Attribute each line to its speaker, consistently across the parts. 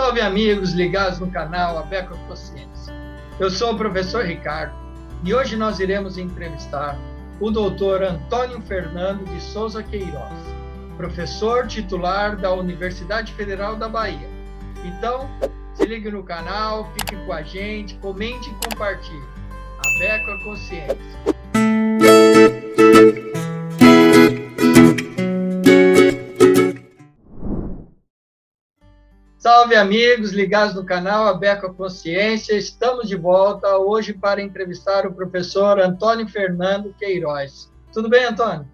Speaker 1: Salve, amigos ligados no canal Abeco Consciência. Eu sou o professor Ricardo e hoje nós iremos entrevistar o doutor Antônio Fernando de Souza Queiroz, professor titular da Universidade Federal da Bahia. Então, se ligue no canal, fique com a gente, comente e compartilhe. Abeco Consciência. Salve, amigos ligados no canal Abeco Consciência. Estamos de volta hoje para entrevistar o professor Antônio Fernando Queiroz. Tudo bem, Antônio?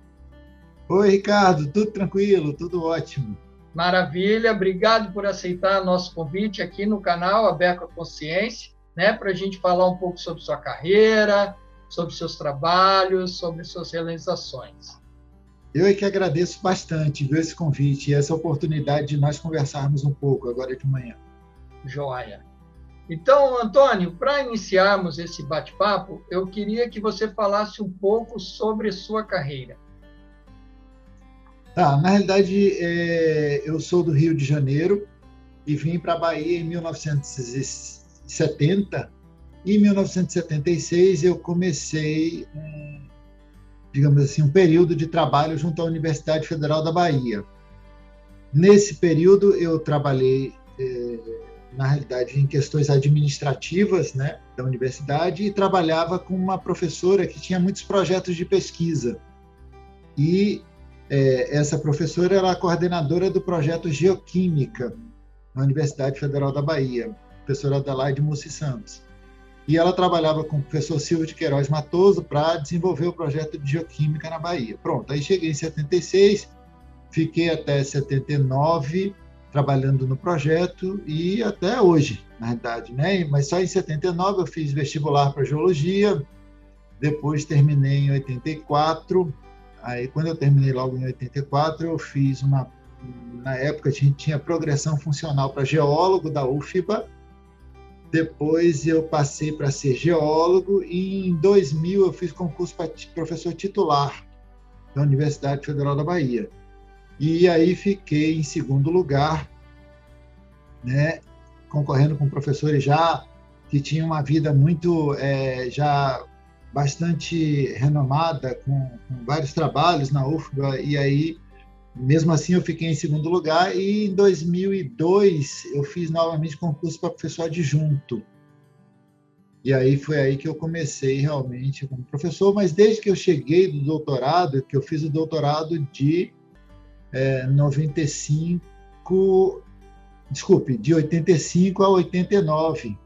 Speaker 2: Oi, Ricardo. Tudo tranquilo, tudo ótimo.
Speaker 1: Maravilha. Obrigado por aceitar nosso convite aqui no canal Abeco Consciência, para a gente falar um pouco sobre sua carreira, sobre seus trabalhos, sobre suas realizações.
Speaker 2: Eu é que agradeço bastante, viu, esse convite e essa oportunidade de nós conversarmos um pouco agora de manhã.
Speaker 1: Joia. Então, Antônio, para iniciarmos esse bate-papo, eu queria que você falasse um pouco sobre sua carreira.
Speaker 2: Na realidade, eu sou do Rio de Janeiro e vim para a Bahia em 1970. E em 1976 eu comecei digamos assim, um período de trabalho junto à Universidade Federal da Bahia. Nesse período, eu trabalhei, na realidade, em questões administrativas, da universidade e trabalhava com uma professora que tinha muitos projetos de pesquisa. E essa professora era a coordenadora do projeto Geoquímica na Universidade Federal da Bahia, a professora Adelaide Mussi Santos. E ela trabalhava com o professor Silvio de Queiroz Matoso para desenvolver o projeto de geoquímica na Bahia. Pronto, aí cheguei em 76, fiquei até 79 trabalhando no projeto e até hoje, na realidade, Mas só em 79 eu fiz vestibular para geologia, depois terminei em 84. Aí quando eu terminei logo em 84, eu fiz na época a gente tinha progressão funcional para geólogo da UFBA. Depois eu passei para ser geólogo e em 2000 eu fiz concurso para professor titular da Universidade Federal da Bahia. E aí fiquei em segundo lugar, concorrendo com professores já que tinham uma vida muito, já bastante renomada, com vários trabalhos na UFBA, e aí mesmo assim, eu fiquei em segundo lugar e em 2002 eu fiz novamente concurso para professor adjunto. E aí foi aí que eu comecei realmente como professor, mas desde que eu cheguei do doutorado, que eu fiz o doutorado de 85 a 89.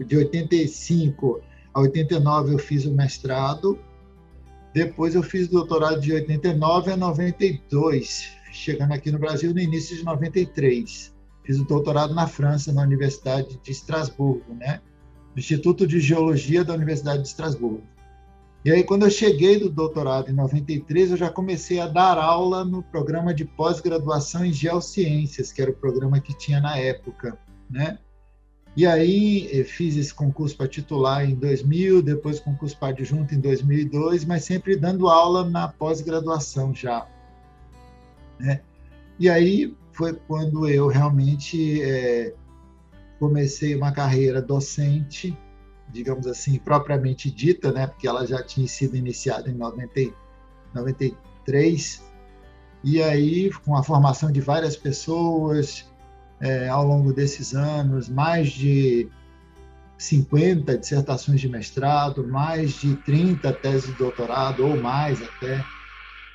Speaker 2: De 85 a 89 eu fiz o mestrado. Depois eu fiz doutorado de 89 a 92, chegando aqui no Brasil no início de 93. Fiz o doutorado na França, na Universidade de Estrasburgo, no Instituto de Geologia da Universidade de Estrasburgo. E aí, quando eu cheguei do doutorado em 93, eu já comecei a dar aula no programa de pós-graduação em Geociências, que era o programa que tinha na época, E aí fiz esse concurso para titular em 2000, depois concurso para adjunto em 2002, mas sempre dando aula na pós-graduação já. E aí foi quando eu realmente comecei uma carreira docente, digamos assim, propriamente dita, porque ela já tinha sido iniciada em 93, e aí com a formação de várias pessoas, ao longo desses anos, mais de 50 dissertações de mestrado, mais de 30 teses de doutorado, ou mais até.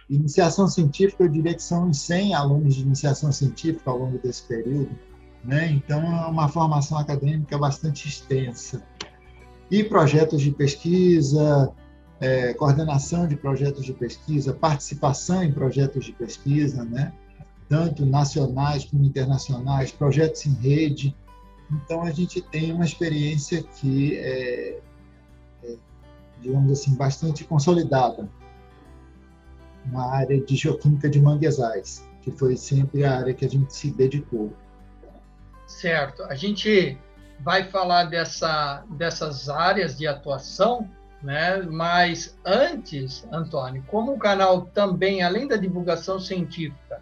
Speaker 2: Iniciação científica, eu diria que são 100 alunos de iniciação científica ao longo desse período, Então, é uma formação acadêmica bastante extensa. E projetos de pesquisa, coordenação de projetos de pesquisa, participação em projetos de pesquisa, tanto nacionais como internacionais, projetos em rede. Então, a gente tem uma experiência que digamos assim, bastante consolidada na área de geoquímica de manguezais, que foi sempre a área que a gente se dedicou.
Speaker 1: Certo. A gente vai falar dessas áreas de atuação, mas antes, Antônio, como o canal também, além da divulgação científica,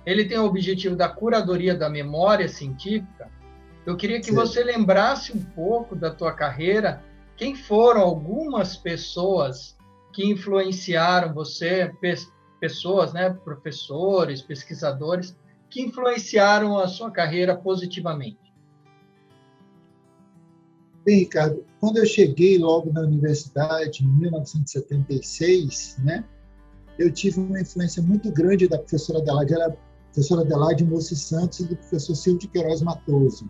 Speaker 1: ele tem o objetivo da curadoria da memória científica. Eu queria que você lembrasse um pouco da tua carreira, quem foram algumas pessoas que influenciaram você, pessoas, né, professores, pesquisadores, que influenciaram a sua carreira positivamente.
Speaker 2: Bem, Ricardo, quando eu cheguei logo na universidade, em 1976, né, eu tive uma influência muito grande da professora Adelaide, professora Adelaide Moci Santos e do professor Silvio de Queiroz Matoso.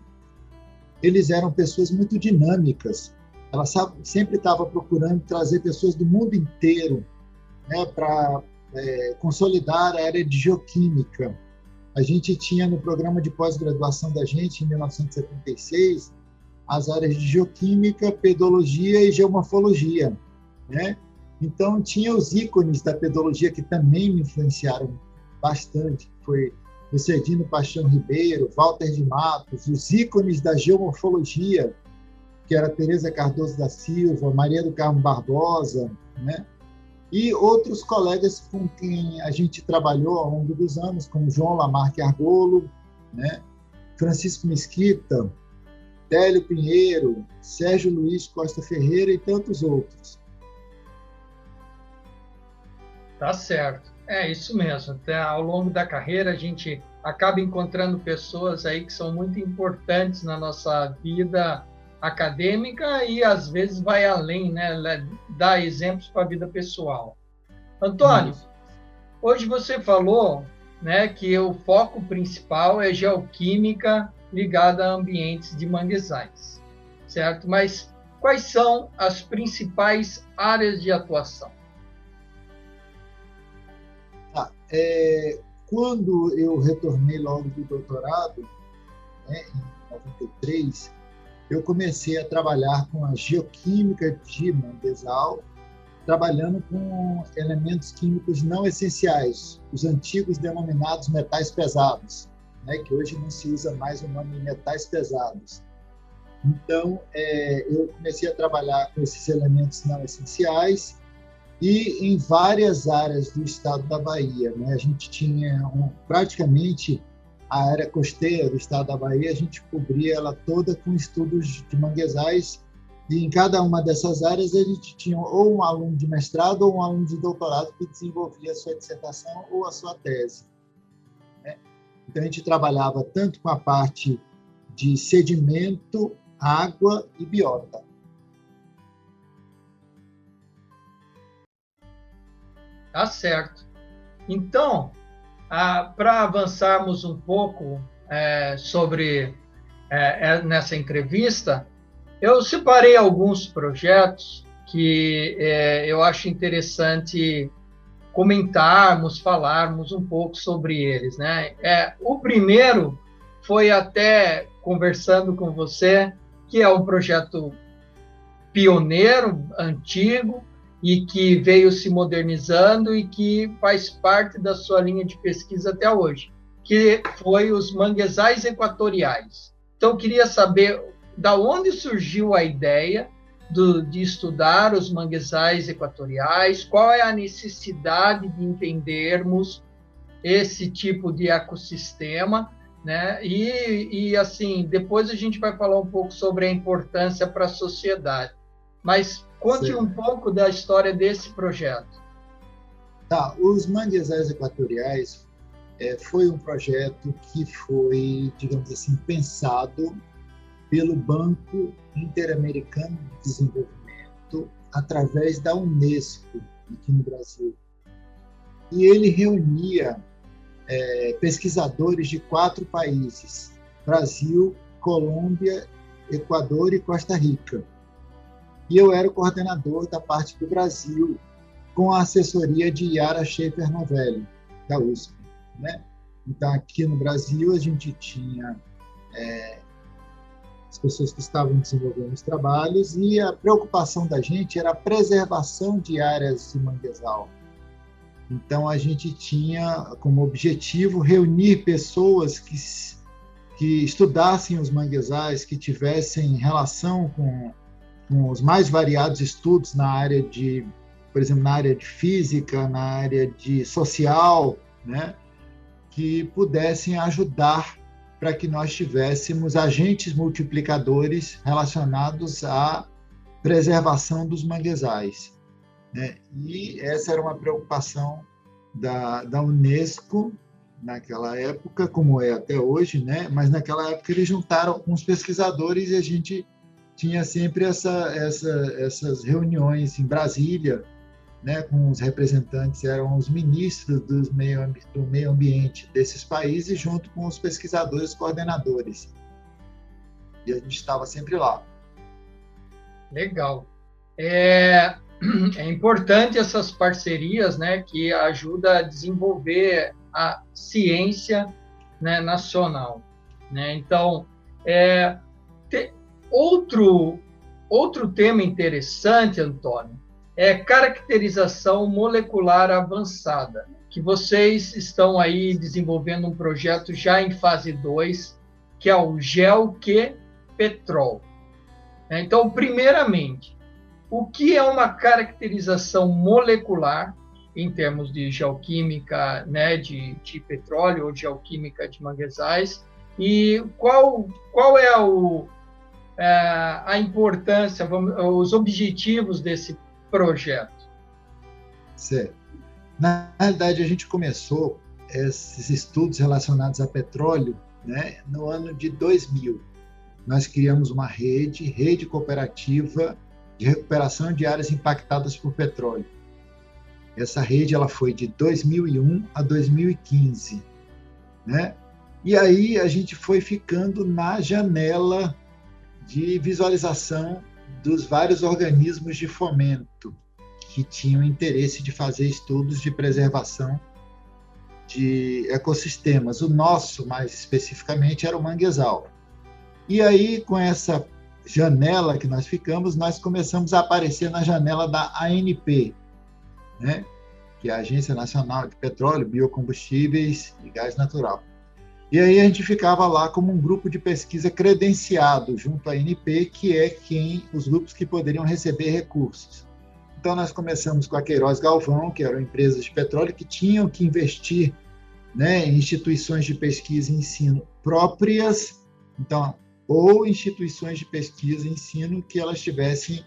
Speaker 2: Eles eram pessoas muito dinâmicas. Ela sempre estava procurando trazer pessoas do mundo inteiro, né, para consolidar a área de geoquímica. A gente tinha no programa de pós-graduação da gente, em 1976, as áreas de geoquímica, pedologia e geomorfologia, né? Então, tinha os ícones da pedologia que também me influenciaram bastante, foi Lucerdino Paixão Ribeiro, Walter de Matos, os ícones da geomorfologia, que era Tereza Cardoso da Silva, Maria do Carmo Barbosa, né? E outros colegas com quem a gente trabalhou ao longo dos anos, como João Lamarque Argolo, né? Francisco Mesquita, Délio Pinheiro, Sérgio Luiz Costa Ferreira e tantos outros.
Speaker 1: Tá certo. É isso mesmo. Até ao longo da carreira, a gente acaba encontrando pessoas aí que são muito importantes na nossa vida acadêmica e, às vezes, vai além, né? Dá exemplos para a vida pessoal. Antônio, hoje você falou, né, que o foco principal é geoquímica ligada a ambientes de manguezais, certo? Mas quais são as principais áreas de atuação?
Speaker 2: Quando eu retornei logo do doutorado, né, em 93, eu comecei a trabalhar com a geoquímica de manguezal, trabalhando com elementos químicos não essenciais, os antigos denominados metais pesados, né, que hoje não se usa mais o nome metais pesados. Então, eu comecei a trabalhar com esses elementos não essenciais e em várias áreas do estado da Bahia, né? A gente tinha praticamente a área costeira do estado da Bahia, a gente cobria ela toda com estudos de manguezais, e em cada uma dessas áreas a gente tinha ou um aluno de mestrado ou um aluno de doutorado que desenvolvia a sua dissertação ou a sua tese, né? Então a gente trabalhava tanto com a parte de sedimento, água e biota.
Speaker 1: Tá certo. Então, para avançarmos um pouco sobre nessa entrevista, eu separei alguns projetos que eu acho interessante comentarmos, falarmos um pouco sobre eles, né? O primeiro foi até conversando com você, que é um projeto pioneiro, antigo, e que veio se modernizando e que faz parte da sua linha de pesquisa até hoje, que foi os manguezais equatoriais. Então, eu queria saber da onde surgiu a ideia de estudar os manguezais equatoriais, qual é a necessidade de entendermos esse tipo de ecossistema, né? E assim, depois a gente vai falar um pouco sobre a importância para a sociedade. Mas conte um pouco da história desse projeto.
Speaker 2: Tá, os manguezais equatoriais foi um projeto que foi, digamos assim, pensado pelo Banco Interamericano de Desenvolvimento através da Unesco aqui no Brasil. E ele reunia pesquisadores de 4 países: Brasil, Colômbia, Equador e Costa Rica. E eu era o coordenador da parte do Brasil, com a assessoria de Yara Schaefer Novelli, da USP, né? Então, aqui no Brasil, a gente tinha as pessoas que estavam desenvolvendo os trabalhos, e a preocupação da gente era a preservação de áreas de manguezal. Então, a gente tinha como objetivo reunir pessoas que estudassem os manguezais, que tivessem relação com os mais variados estudos na área de, por exemplo, na área de física, na área de social, né? que pudessem ajudar para que nós tivéssemos agentes multiplicadores relacionados à preservação dos manguezais, né? E essa era uma preocupação da Unesco naquela época, como é até hoje, né? Mas naquela época eles juntaram alguns pesquisadores e a gente tinha sempre essas reuniões em Brasília, né, com os representantes, eram os ministros do meio ambiente desses países, junto com os pesquisadores coordenadores. E a gente estava sempre lá.
Speaker 1: Legal. É importante essas parcerias, né, que ajudam a desenvolver a ciência, né, nacional, né? Então, outro tema interessante, Antônio, é caracterização molecular avançada, que vocês estão aí desenvolvendo um projeto já em fase 2, que é o GeoQ-Petrol. Então, primeiramente, o que é uma caracterização molecular em termos de geoquímica, né, de petróleo ou geoquímica de manguezais, e qual é a importância, os objetivos desse projeto?
Speaker 2: Certo. Na realidade, a gente começou esses estudos relacionados a petróleo, né, no ano de 2000. Nós criamos uma rede cooperativa de recuperação de áreas impactadas por petróleo. Essa rede ela foi de 2001 a 2015, né? E aí a gente foi ficando na janela de visualização dos vários organismos de fomento que tinham interesse de fazer estudos de preservação de ecossistemas. O nosso, mais especificamente, era o manguezal. E aí, com essa janela que nós ficamos, nós começamos a aparecer na janela da ANP, né? Que é a Agência Nacional de Petróleo, Biocombustíveis e Gás Natural. E aí a gente ficava lá como um grupo de pesquisa credenciado junto à ANP, que é os grupos que poderiam receber recursos. Então nós começamos com a Queiroz Galvão, que eram empresas de petróleo que tinham que investir, né, em instituições de pesquisa e ensino próprias, então, ou instituições de pesquisa e ensino que elas tivessem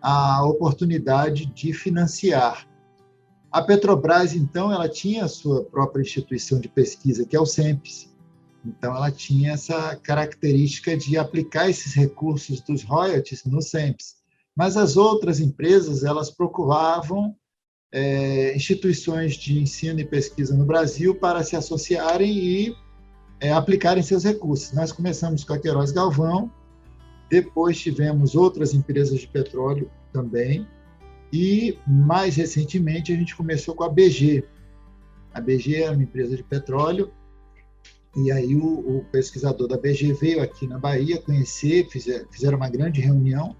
Speaker 2: a oportunidade de financiar. A Petrobras, então, ela tinha a sua própria instituição de pesquisa, que é o CENPES. Então, ela tinha essa característica de aplicar esses recursos dos royalties no CENPES. Mas as outras empresas, elas procuravam instituições de ensino e pesquisa no Brasil para se associarem e aplicarem seus recursos. Nós começamos com a Queiroz Galvão, depois tivemos outras empresas de petróleo também, e, mais recentemente, a gente começou com a BG. A BG é uma empresa de petróleo, e aí o pesquisador da BG veio aqui na Bahia conhecer, fizeram uma grande reunião,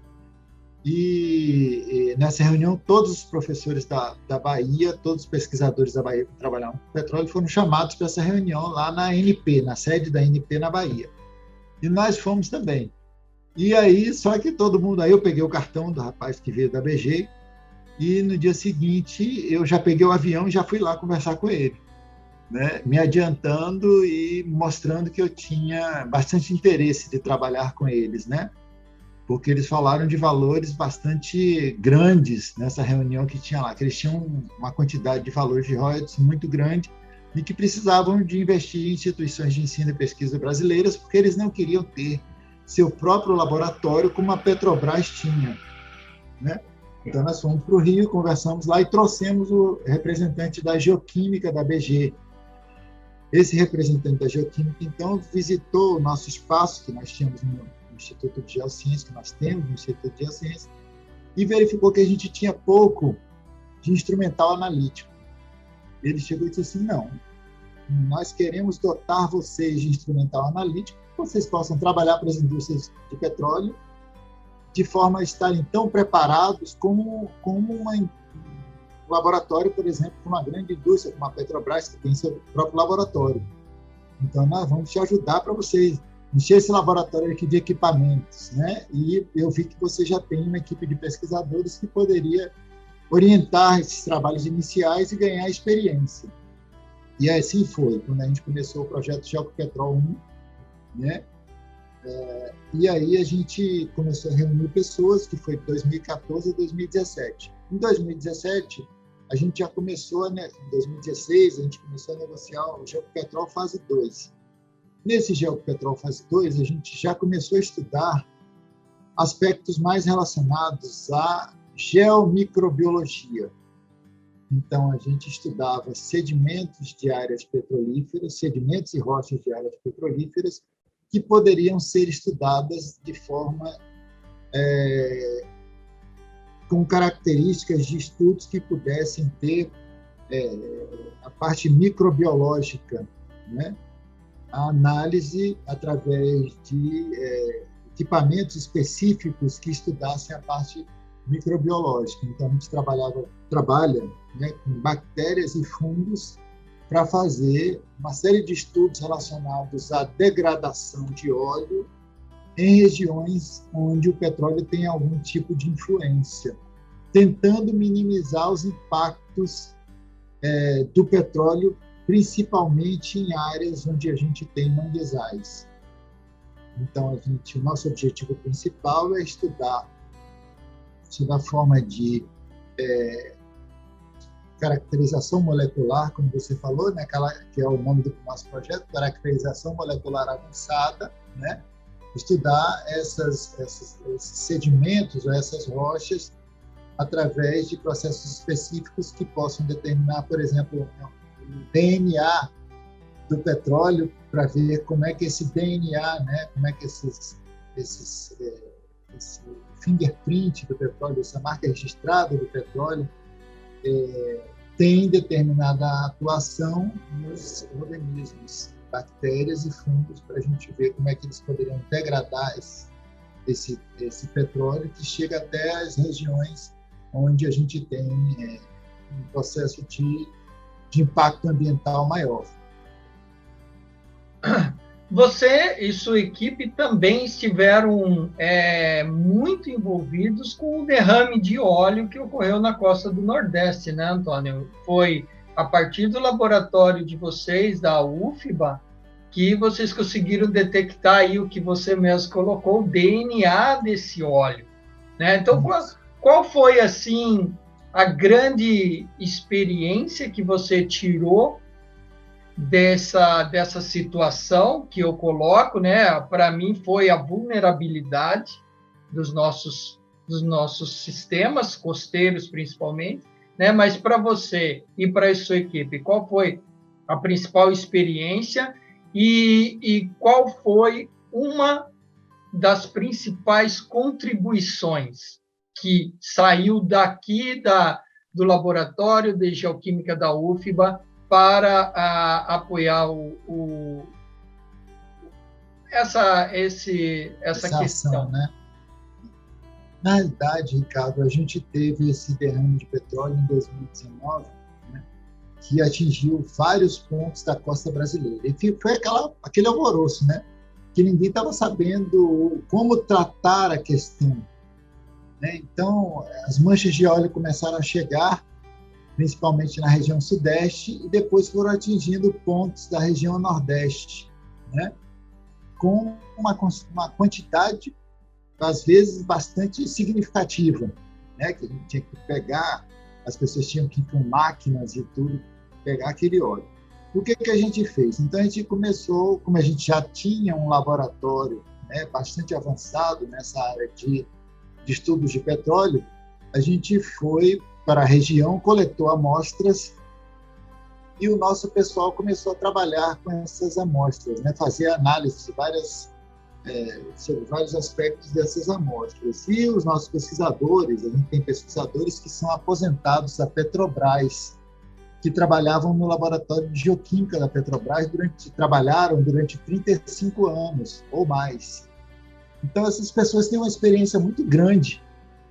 Speaker 2: e nessa reunião todos os professores da Bahia, todos os pesquisadores da Bahia que trabalhavam com petróleo foram chamados para essa reunião lá na ANP, na sede da ANP na Bahia. E nós fomos também. E aí, só que todo mundo, aí eu peguei o cartão do rapaz que veio da BG, e no dia seguinte eu já peguei o avião e já fui lá conversar com ele, né? Me adiantando e mostrando que eu tinha bastante interesse de trabalhar com eles, né? Porque eles falaram de valores bastante grandes nessa reunião que tinha lá, que eles tinham uma quantidade de valores de royalties muito grande e que precisavam de investir em instituições de ensino e pesquisa brasileiras, porque eles não queriam ter seu próprio laboratório como a Petrobras tinha, né? Então, nós fomos para o Rio, conversamos lá e trouxemos o representante da Geoquímica da BG. Esse representante da Geoquímica, então, visitou o nosso espaço que nós tínhamos no Instituto de Geociência, que nós temos no Instituto de Geociência, e verificou que a gente tinha pouco de instrumental analítico. Ele chegou e disse assim, não, nós queremos dotar vocês de instrumental analítico, que vocês possam trabalhar para as indústrias de petróleo, de forma a estarem tão preparados como um laboratório, por exemplo, de uma grande indústria, como a Petrobras, que tem seu próprio laboratório. Então, nós vamos te ajudar para vocês encher esse laboratório aqui de equipamentos, né? E eu vi que você já tem uma equipe de pesquisadores que poderia orientar esses trabalhos iniciais e ganhar experiência. E assim foi, quando a gente começou o projeto Geopetrol 1, né? E aí a gente começou a reunir pessoas, que foi de 2014 a 2017. Em 2017, a gente já começou, né? Em 2016, a gente começou a negociar o Geopetrol fase 2. Nesse Geopetrol fase 2, a gente já começou a estudar aspectos mais relacionados à geomicrobiologia. Então, a gente estudava sedimentos de áreas petrolíferas, sedimentos e rochas de áreas petrolíferas, que poderiam ser estudadas de forma com características de estudos que pudessem ter a parte microbiológica, né? A análise através de equipamentos específicos que estudassem a parte microbiológica. Então, a gente trabalha, né, com bactérias e fungos para fazer uma série de estudos relacionados à degradação de óleo em regiões onde o petróleo tem algum tipo de influência, tentando minimizar os impactos do petróleo, principalmente em áreas onde a gente tem manguezais. Então, o nosso objetivo principal é estudar a forma de caracterização molecular, como você falou, né, que é o nome do nosso projeto, caracterização molecular avançada, né, estudar esses sedimentos ou essas rochas através de processos específicos que possam determinar, por exemplo, o DNA do petróleo, para ver como é que esse DNA, né, como é que esse fingerprint do petróleo, essa marca registrada do petróleo, tem determinada atuação nos organismos, bactérias e fungos, para a gente ver como é que eles poderiam degradar esse petróleo que chega até as regiões onde a gente tem um processo de impacto ambiental maior.
Speaker 1: Você e sua equipe também estiveram muito envolvidos com o derrame de óleo que ocorreu na costa do Nordeste, né, Antônio? Foi a partir do laboratório de vocês, da UFBA, que vocês conseguiram detectar aí o que você mesmo colocou, o DNA desse óleo, né? Então, qual foi, assim, a grande experiência que você tirou dessa situação que eu coloco, né? Para mim foi a vulnerabilidade dos nossos sistemas costeiros, principalmente, né? Mas para você e para a sua equipe, qual foi a principal experiência e qual foi uma das principais contribuições que saiu daqui do laboratório de geoquímica da UFBA para apoiar essa questão,
Speaker 2: ação, né? Na realidade, Ricardo, a gente teve esse derrame de petróleo em 2019, né, que atingiu vários pontos da costa brasileira. E foi aquele alvoroço, né, que ninguém estava sabendo como tratar a questão, né? Então, as manchas de óleo começaram a chegar, principalmente na região sudeste, e depois foram atingindo pontos da região nordeste, né? Com uma quantidade, às vezes, bastante significativa, né? Que a gente tinha que pegar, as pessoas tinham que ir com máquinas e tudo, pegar aquele óleo. O que a gente fez? Então, a gente começou, como a gente já tinha um laboratório, né, bastante avançado nessa área de estudos de petróleo, a gente foi para a região, coletou amostras e o nosso pessoal começou a trabalhar com essas amostras, né? Fazer análise sobre vários aspectos dessas amostras. E os nossos pesquisadores, a gente tem pesquisadores que são aposentados da Petrobras, que trabalhavam no laboratório de geoquímica da Petrobras, trabalharam durante 35 anos ou mais. Então, essas pessoas têm uma experiência muito grande,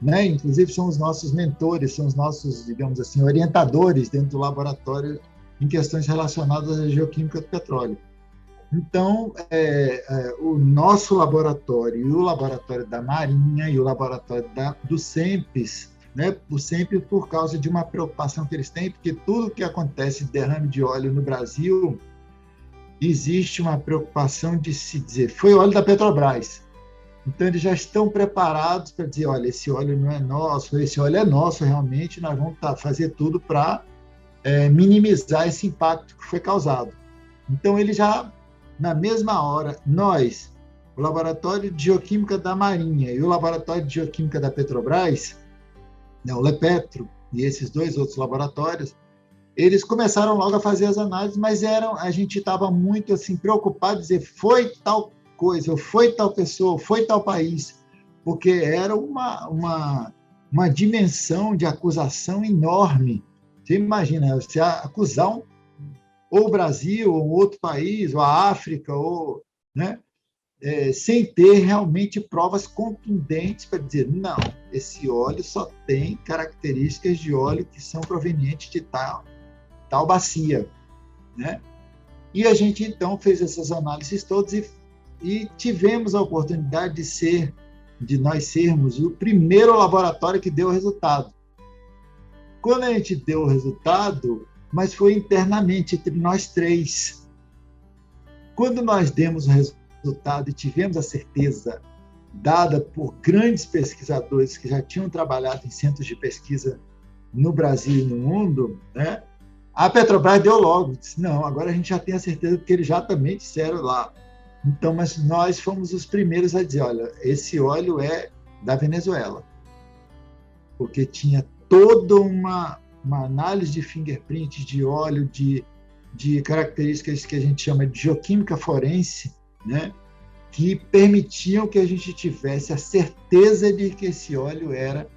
Speaker 2: né? Inclusive são os nossos mentores, são os nossos, digamos assim, orientadores dentro do laboratório em questões relacionadas à geoquímica do petróleo. Então, o nosso laboratório e o laboratório da Marinha e o laboratório do CENPES né, sempre por causa de uma preocupação que eles têm, porque tudo que acontece de derrame de óleo no Brasil, existe uma preocupação de se dizer, foi óleo da Petrobras. Então, eles já estão preparados para dizer, olha, esse óleo não é nosso, esse óleo é nosso realmente, nós vamos fazer tudo para minimizar esse impacto que foi causado. Então, ele já, na mesma hora, nós, o Laboratório de Geoquímica da Marinha e o Laboratório de Geoquímica da Petrobras, né, o Lepetro e esses dois outros laboratórios, eles começaram logo a fazer as análises, mas a gente estava muito assim, preocupado, dizer, foi tal coisa, foi tal pessoa, foi tal país, porque era uma dimensão de acusação enorme. Você imagina, você acusar ou o Brasil, ou outro país, ou a África, ou, né, sem ter realmente provas contundentes para dizer, não, esse óleo só tem características de óleo que são provenientes de tal bacia, né? E a gente, então, fez essas análises todas e tivemos a oportunidade de nós sermos o primeiro laboratório que deu o resultado. Quando a gente deu o resultado, mas foi internamente entre nós três. Quando nós demos o resultado e tivemos a certeza dada por grandes pesquisadores que já tinham trabalhado em centros de pesquisa no Brasil e no mundo, né? A Petrobras deu logo, disse, não, agora a gente já tem a certeza, porque eles já também disseram lá. Então, mas nós fomos os primeiros a dizer, olha, esse óleo é da Venezuela, porque tinha toda uma análise de fingerprint de óleo, de características que a gente chama de geoquímica forense, né, que permitiam que a gente tivesse a certeza de que esse óleo era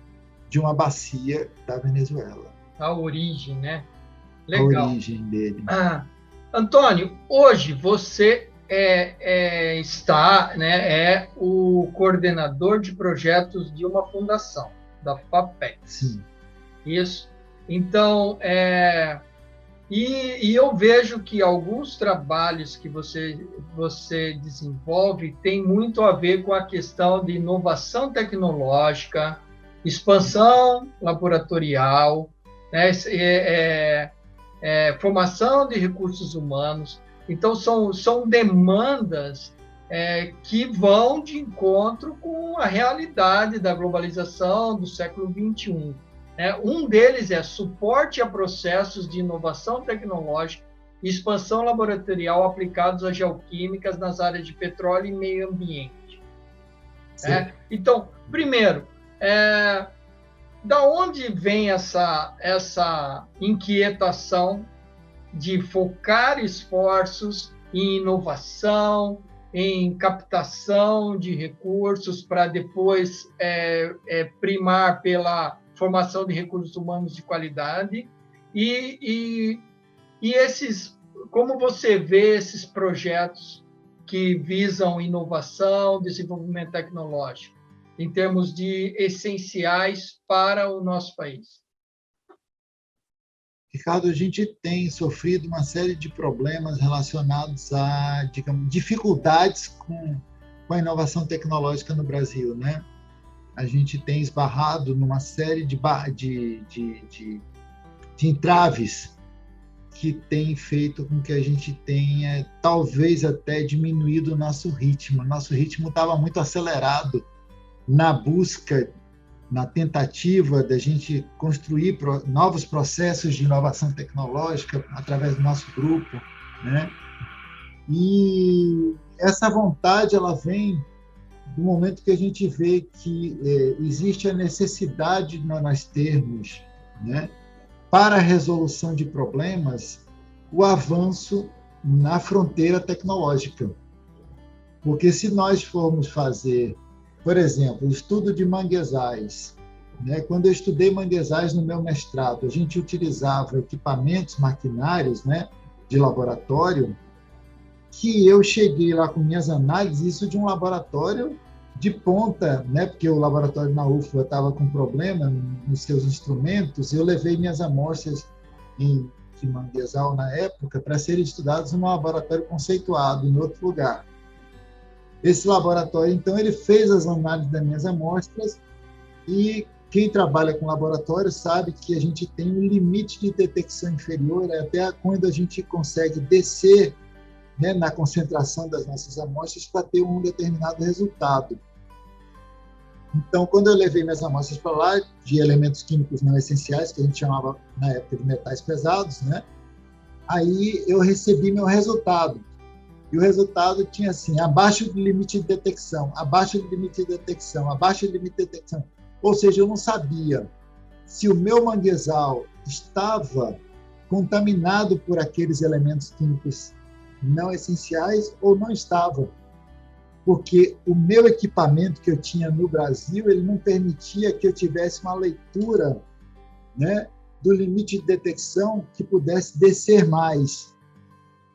Speaker 2: de uma bacia da Venezuela.
Speaker 1: A origem, né? Legal.
Speaker 2: A origem dele.
Speaker 1: Antônio, hoje você está, né, é o coordenador de projetos de uma fundação, da FAPEX.
Speaker 2: Sim.
Speaker 1: Isso. Então, e eu vejo que alguns trabalhos que você desenvolve têm muito a ver com a questão de inovação tecnológica, expansão laboratorial, né, formação de recursos humanos. Então, são demandas que vão de encontro com a realidade da globalização do século XXI. Um deles é suporte a processos de inovação tecnológica e expansão laboratorial aplicados a geoquímicas nas áreas de petróleo e meio ambiente. Então, primeiro, da onde vem essa inquietação de focar esforços em inovação, em captação de recursos para depois primar pela formação de recursos humanos de qualidade e como você vê esses projetos que visam inovação, desenvolvimento tecnológico, em termos de essenciais para o nosso país?
Speaker 2: Ricardo, a gente tem sofrido uma série de problemas relacionados a, digamos, dificuldades com a inovação tecnológica no Brasil, né? A gente tem esbarrado numa série de entraves que tem feito com que a gente tenha, talvez até diminuído o nosso ritmo. Nosso ritmo estava muito acelerado na busca, na tentativa da gente construir novos processos de inovação tecnológica através do nosso grupo, né? E essa vontade, ela vem do momento que a gente vê que existe a necessidade de nós termos, né, para a resolução de problemas, o avanço na fronteira tecnológica. Porque se nós formos fazer, por exemplo, o estudo de manguezais, né, quando eu estudei manguezais no meu mestrado, a gente utilizava equipamentos, maquinários, né, de laboratório, que eu cheguei lá com minhas análises, isso de um laboratório de ponta, né? Porque o laboratório na UFBA estava com problema nos seus instrumentos, eu levei minhas amostras de manguezal na época para serem estudadas num laboratório conceituado, em outro lugar. Esse laboratório, então, ele fez as análises das minhas amostras e quem trabalha com laboratório sabe que a gente tem um limite de detecção inferior até quando a gente consegue descer, né, na concentração das nossas amostras para ter um determinado resultado. Então, quando eu levei minhas amostras para lá, de elementos químicos não essenciais, que a gente chamava na época de metais pesados, né, aí eu recebi meu resultado. E o resultado tinha assim, abaixo do limite de detecção, abaixo do limite de detecção, abaixo do limite de detecção. Ou seja, eu não sabia se o meu manguezal estava contaminado por aqueles elementos químicos não essenciais ou não estava. Porque o meu equipamento que eu tinha no Brasil, ele não permitia que eu tivesse uma leitura, né, do limite de detecção que pudesse descer mais.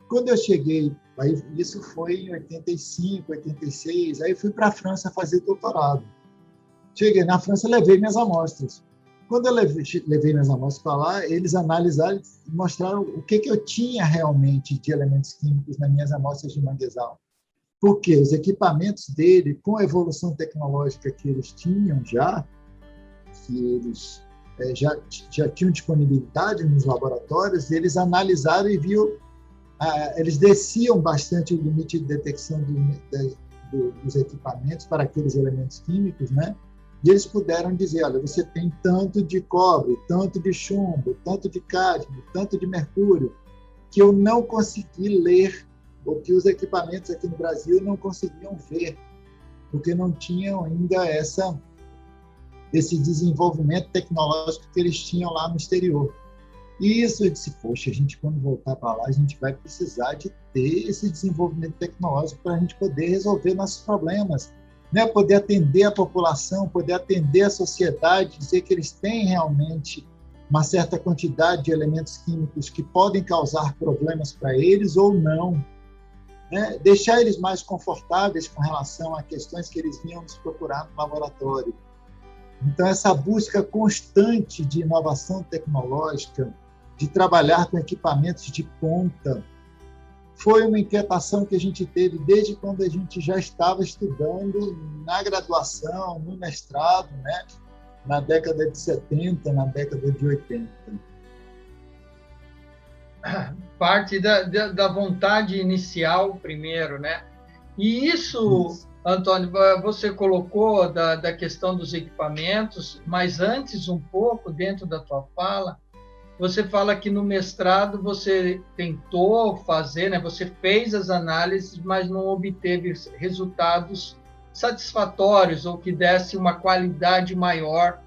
Speaker 2: Quando eu cheguei, aí, isso foi em 85, 86, aí fui para a França fazer doutorado. Cheguei na França, levei minhas amostras. Quando eu levei minhas amostras para lá, eles analisaram e mostraram o que eu tinha realmente de elementos químicos nas minhas amostras de manguezal. Porque os equipamentos dele, com a evolução tecnológica que eles tinham já, que eles já tinham disponibilidade nos laboratórios, eles analisaram e viram, eles desciam bastante o limite de detecção dos equipamentos para aqueles elementos químicos, né? E eles puderam dizer, olha, você tem tanto de cobre, tanto de chumbo, tanto de cádmio, tanto de mercúrio, que eu não consegui ler, ou que os equipamentos aqui no Brasil não conseguiam ver, porque não tinham ainda esse desenvolvimento tecnológico que eles tinham lá no exterior. E isso eu disse, poxa, a gente quando voltar para lá, a gente vai precisar de ter esse desenvolvimento tecnológico para a gente poder resolver nossos problemas, né? Poder atender a população, poder atender a sociedade, dizer que eles têm realmente uma certa quantidade de elementos químicos que podem causar problemas para eles ou não, né? Deixar eles mais confortáveis com relação a questões que eles vinham nos procurar no laboratório. Então, essa busca constante de inovação tecnológica, de trabalhar com equipamentos de ponta, foi uma inquietação que a gente teve desde quando a gente já estava estudando na graduação, no mestrado, né? Na década de 70, na década de 80.
Speaker 1: Parte da vontade inicial primeiro, né? E isso, Antônio, você colocou da questão dos equipamentos, mas antes um pouco, dentro da tua fala, você fala que no mestrado você tentou fazer, né? Você fez as análises, mas não obteve resultados satisfatórios ou que desse uma qualidade maior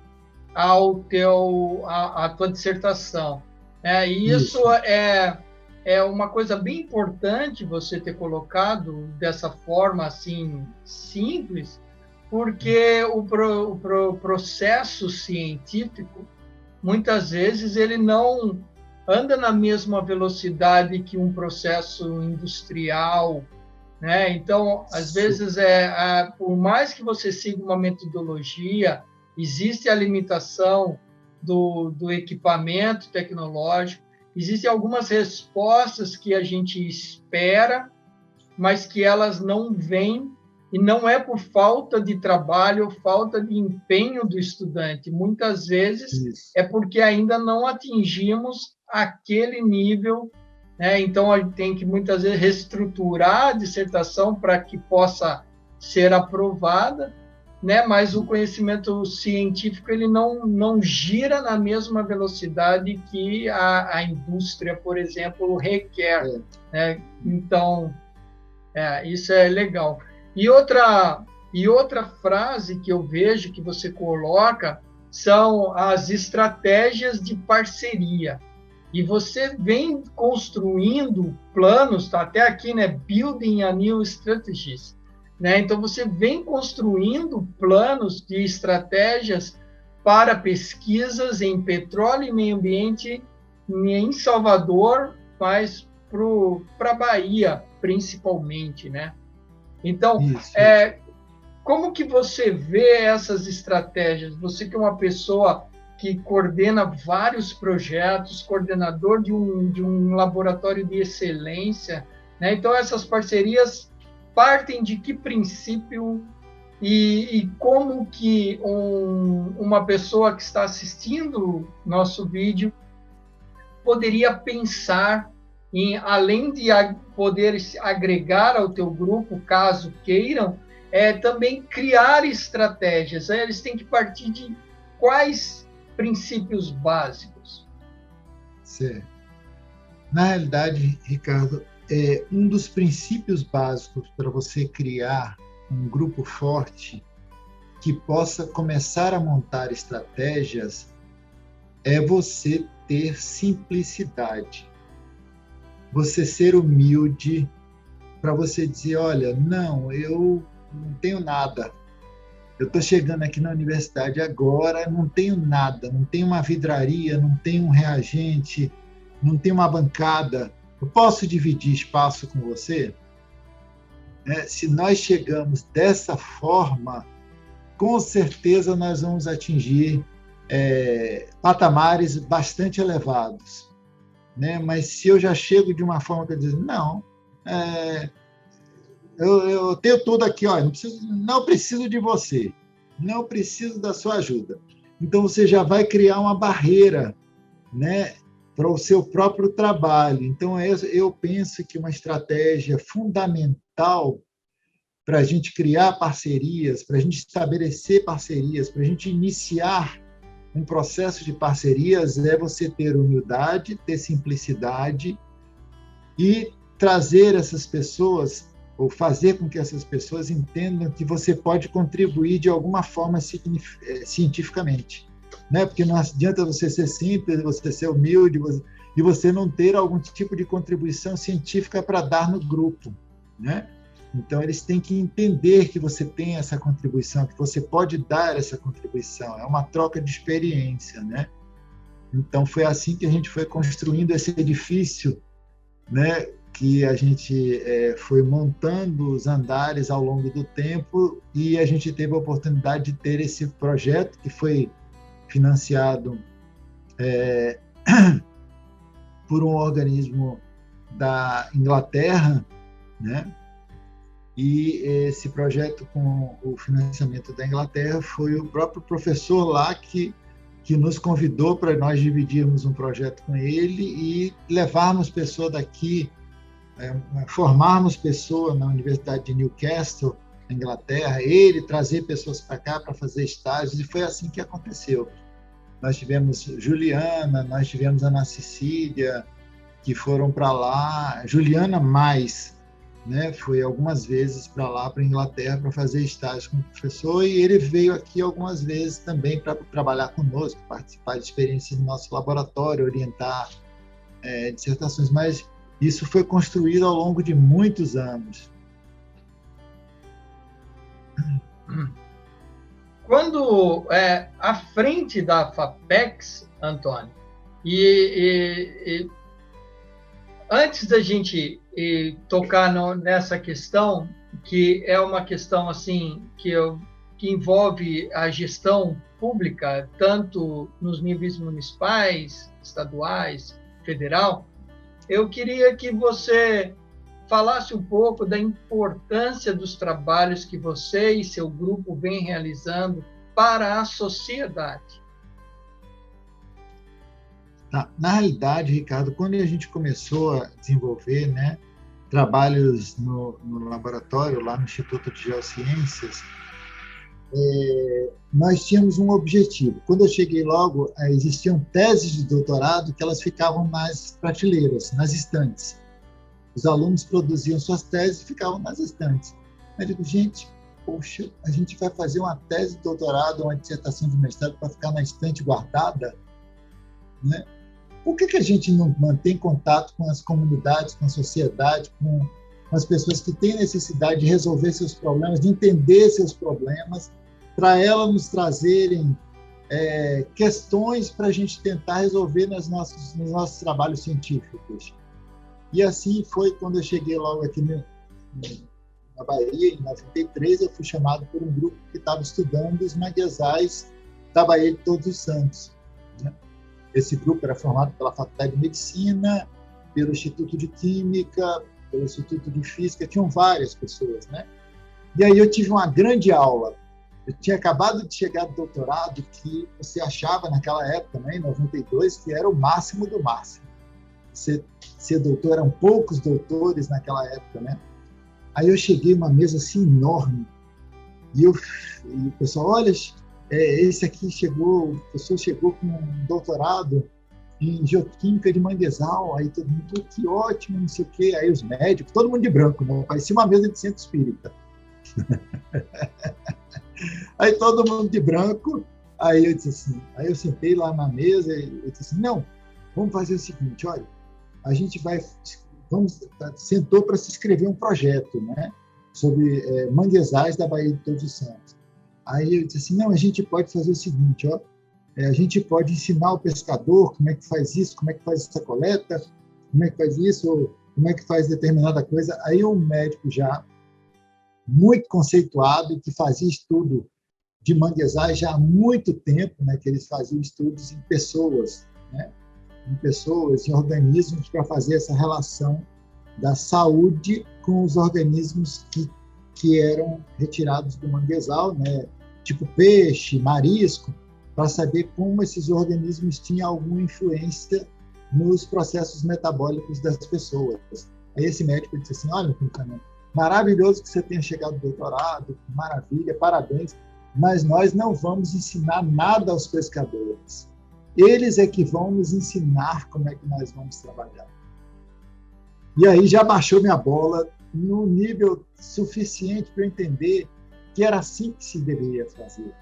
Speaker 1: à tua dissertação. E isso é uma coisa bem importante você ter colocado dessa forma assim simples, porque o processo científico muitas vezes ele não anda na mesma velocidade que um processo industrial, né? Então, às vezes, por mais que você siga uma metodologia, existe a limitação do equipamento tecnológico, existem algumas respostas que a gente espera, mas que elas não vêm, e não é por falta de trabalho ou falta de empenho do estudante. Muitas vezes é porque ainda não atingimos aquele nível, né? Então, a gente tem que, muitas vezes, reestruturar a dissertação para que possa ser aprovada, né? Mas o conhecimento científico ele não gira na mesma velocidade que a indústria, por exemplo, requer. Né? Então, isso é legal. E outra frase que eu vejo que você coloca são as estratégias de parceria. E você vem construindo planos, tá até aqui, né? Building a new strategies. Né? Então, você vem construindo planos de estratégias para pesquisas em petróleo e meio ambiente em Salvador, mas para a Bahia, principalmente, né? Então, como que você vê essas estratégias? Você que é uma pessoa que coordena vários projetos, coordenador de um laboratório de excelência, né? Então, essas parcerias partem de que princípio e como que uma pessoa que está assistindo nosso vídeo poderia pensar em, além de poder agregar ao teu grupo, caso queiram, também criar estratégias. Eles têm que partir de quais princípios básicos?
Speaker 2: Certo. Na realidade, Ricardo, um dos princípios básicos para você criar um grupo forte que possa começar a montar estratégias é você ter simplicidade. Você ser humilde para você dizer, olha, não, eu não tenho nada. Eu estou chegando aqui na universidade agora, não tenho nada, não tenho uma vidraria, não tenho um reagente, não tenho uma bancada. Eu posso dividir espaço com você? Se nós chegamos dessa forma, com certeza nós vamos atingir patamares bastante elevados. Mas se eu já chego de uma forma que eu digo, não, eu tenho tudo aqui, ó, não preciso de você, não preciso da sua ajuda. Então, você já vai criar uma barreira, para o seu próprio trabalho. Então, eu penso que uma estratégia fundamental para a gente criar parcerias, para a gente estabelecer parcerias, para a gente iniciar um processo de parcerias é você ter humildade, ter simplicidade e trazer essas pessoas, ou fazer com que essas pessoas entendam que você pode contribuir de alguma forma cientificamente. Porque não adianta você ser simples, você ser humilde e você não ter algum tipo de contribuição científica para dar no grupo. Então, eles têm que entender que você tem essa contribuição, que você pode dar essa contribuição. É uma troca de experiência. Então, foi assim que a gente foi construindo esse edifício, que a gente foi montando os andares ao longo do tempo e a gente teve a oportunidade de ter esse projeto que foi financiado por um organismo da Inglaterra, E esse projeto, com o financiamento da Inglaterra, foi o próprio professor lá que nos convidou para nós dividirmos um projeto com ele e levarmos pessoa daqui, formarmos pessoa na Universidade de Newcastle, na Inglaterra, ele trazer pessoas para cá para fazer estágios, e foi assim que aconteceu. Nós tivemos Juliana, nós tivemos Ana Cecília, que foram para lá, Juliana mais, foi algumas vezes para lá, para a Inglaterra, para fazer estágio com o professor, e ele veio aqui algumas vezes também para trabalhar conosco, participar de experiências no nosso laboratório, orientar dissertações, mas isso foi construído ao longo de muitos anos.
Speaker 1: Quando à frente da FAPECS, Antônio, e antes da gente tocar nessa questão, que é uma questão assim que envolve a gestão pública, tanto nos níveis municipais, estaduais, federal, eu queria que você falasse um pouco da importância dos trabalhos que você e seu grupo vêm realizando para a sociedade.
Speaker 2: Na realidade, Ricardo, quando a gente começou a desenvolver trabalhos no laboratório, lá no Instituto de Geociências, nós tínhamos um objetivo. Quando eu cheguei logo, existiam teses de doutorado que elas ficavam nas prateleiras, nas estantes. Os alunos produziam suas teses e ficavam nas estantes. Eu digo, gente, poxa, a gente vai fazer uma tese de doutorado, uma dissertação de mestrado para ficar na estante guardada? Por que a gente não mantém contato com as comunidades, com a sociedade, com as pessoas que têm necessidade de resolver seus problemas, de entender seus problemas, para elas nos trazerem questões para a gente tentar resolver nos nossos trabalhos científicos? E assim foi quando eu cheguei logo aqui na Bahia, em 93, eu fui chamado por um grupo que estava estudando os manguezais da Baía de Todos os Santos. Esse grupo era formado pela Faculdade de Medicina, pelo Instituto de Química, pelo Instituto de Física, tinham várias pessoas, E aí eu tive uma grande aula. Eu tinha acabado de chegar do doutorado, que você achava naquela época, né, em 92, que era o máximo do máximo. Ser doutor, eram poucos doutores naquela época, né? Aí eu cheguei uma mesa assim enorme, e o pessoal, olha, esse aqui chegou, o professor chegou com um doutorado em geoquímica de manguezal, aí todo mundo, que ótimo, não sei o quê. Aí os médicos, todo mundo de branco, né? Parecia uma mesa de centro espírita. Aí todo mundo de branco, aí eu disse assim, aí eu sentei lá na mesa e eu disse assim, não, vamos fazer o seguinte, olha, a gente sentou para se escrever um projeto, né, sobre manguezais da Baía de Todos os Santos. Aí eu disse assim, não, a gente pode fazer o seguinte, ó, a gente pode ensinar o pescador como é que faz isso, como é que faz essa coleta, como é que faz isso, como é que faz determinada coisa. Aí um médico já muito conceituado, que fazia estudo de manguezais já há muito tempo, né, que eles faziam estudos em pessoas, né, em organismos, para fazer essa relação da saúde com os organismos que eram retirados do manguezal, né, tipo peixe, marisco, para saber como esses organismos tinham alguma influência nos processos metabólicos das pessoas. Aí esse médico disse assim, olha, maravilhoso que você tenha chegado ao doutorado, maravilha, parabéns, mas nós não vamos ensinar nada aos pescadores. Eles é que vão nos ensinar como é que nós vamos trabalhar. E aí já baixou minha bola no nível suficiente para eu entender que era assim que se deveria fazer.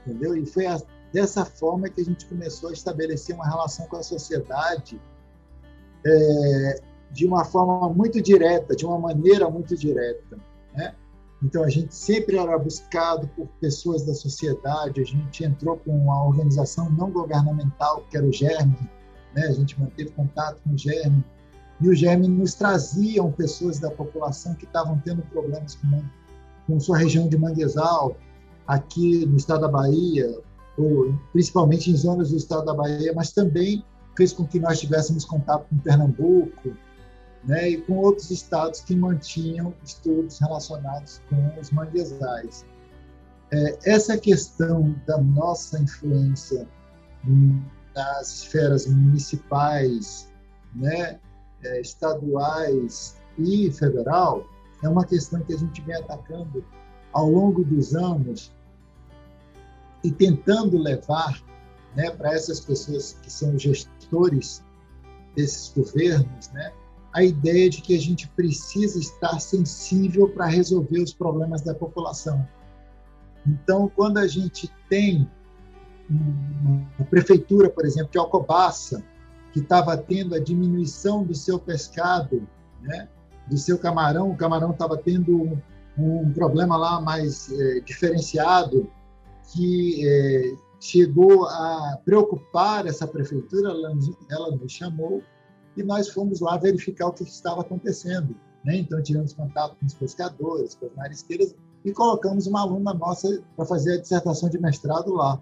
Speaker 2: Entendeu? E foi dessa forma que a gente começou a estabelecer uma relação com a sociedade de uma forma muito direta, de uma maneira muito direta, né? Então, a gente sempre era buscado por pessoas da sociedade, a gente entrou com uma organização não governamental, que era o GERM, né? A gente manteve contato com o GERM, e o GERM nos traziam pessoas da população que estavam tendo problemas com sua região de manguezal, aqui no estado da Bahia, ou principalmente em zonas do estado da Bahia, mas também fez com que nós tivéssemos contato com Pernambuco, né, e com outros estados que mantinham estudos relacionados com os manguezais. Essa questão da nossa influência nas esferas municipais, né, estaduais e federal é uma questão que a gente vem atacando ao longo dos anos e tentando levar, né, para essas pessoas que são gestores desses governos, né, a ideia de que a gente precisa estar sensível para resolver os problemas da população. Então, quando a gente tem uma prefeitura, por exemplo, de Alcobaça, que estava tendo a diminuição do seu pescado, né, do seu camarão, o camarão estava tendo um problema lá mais diferenciado, que chegou a preocupar essa prefeitura, ela nos chamou, e nós fomos lá verificar o que estava acontecendo, né? Então, tivemos contato com os pescadores, com as marisqueiras, e colocamos uma aluna nossa para fazer a dissertação de mestrado lá.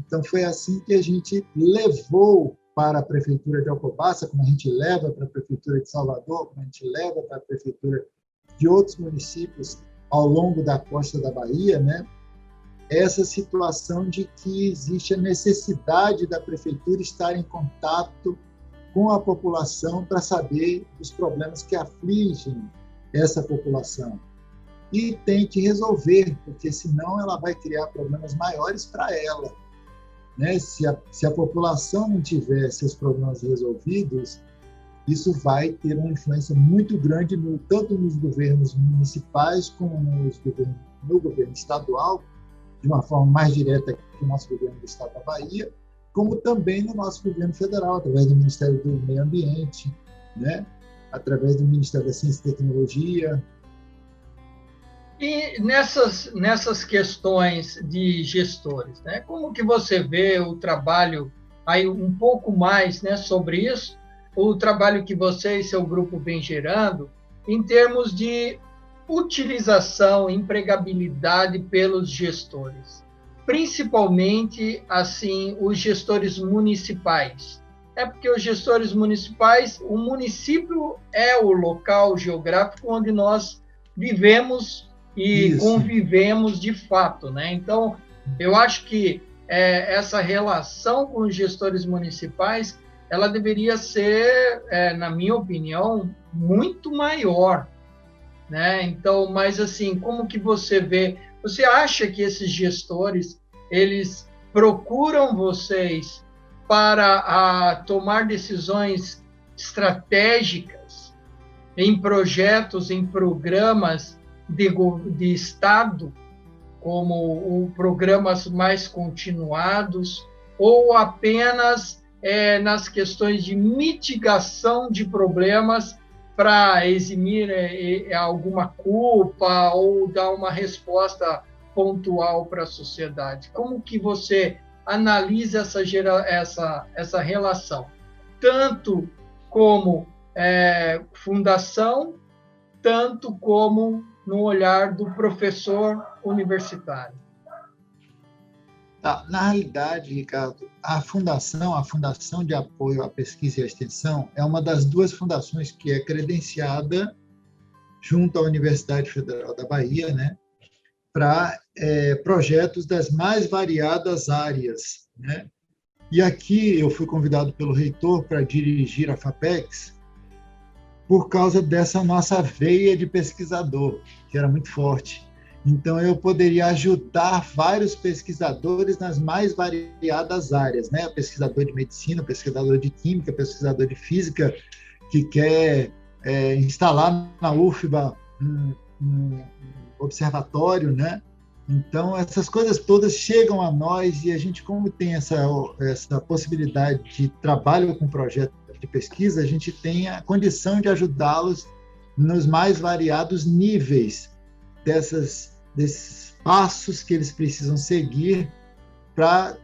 Speaker 2: Então, foi assim que a gente levou para a Prefeitura de Alcobaça, como a gente leva para a Prefeitura de Salvador, como a gente leva para a Prefeitura de outros municípios ao longo da costa da Bahia, né? Essa situação de que existe a necessidade da Prefeitura estar em contato com a população para saber os problemas que afligem essa população. E tem que resolver, porque senão ela vai criar problemas maiores para ela, né? Se a população não tiver seus problemas resolvidos, isso vai ter uma influência muito grande tanto nos governos municipais como no governo estadual, de uma forma mais direta que o nosso governo do estado da Bahia, como também no nosso governo federal, através do Ministério do Meio Ambiente, né? Através do Ministério da Ciência e Tecnologia.
Speaker 1: E nessas questões de gestores, né? Como que você vê o trabalho, aí um pouco mais, né, sobre isso, o trabalho que você e seu grupo vem gerando, em termos de utilização, empregabilidade pelos gestores? Principalmente, assim, os gestores municipais. É porque os gestores municipais, o município é o local geográfico onde nós vivemos e convivemos de fato, né? Então, eu acho que essa relação com os gestores municipais, ela deveria ser, na minha opinião, muito maior, né? Então, mas assim, como que você vê? Você acha que esses gestores, eles procuram vocês para tomar decisões estratégicas em projetos, em programas de Estado, como programas mais continuados, ou apenas nas questões de mitigação de problemas para eximir alguma culpa ou dar uma resposta pontual para a sociedade? Como que você analisa essa relação? Tanto como fundação, tanto como no olhar do professor universitário.
Speaker 2: Na realidade, Ricardo, a Fundação de Apoio à Pesquisa e à Extensão, é uma das duas fundações que é credenciada junto à Universidade Federal da Bahia, né, para projetos das mais variadas áreas, né? E aqui eu fui convidado pelo reitor para dirigir a FAPEX por causa dessa nossa veia de pesquisador, que era muito forte. Então, eu poderia ajudar vários pesquisadores nas mais variadas áreas, né? Pesquisador de medicina, pesquisador de química, pesquisador de física, que quer instalar na UFBA um observatório, né? Então, essas coisas todas chegam a nós e a gente, como tem essa possibilidade de trabalho com projeto de pesquisa, a gente tem a condição de ajudá-los nos mais variados níveis desses passos que eles precisam seguir para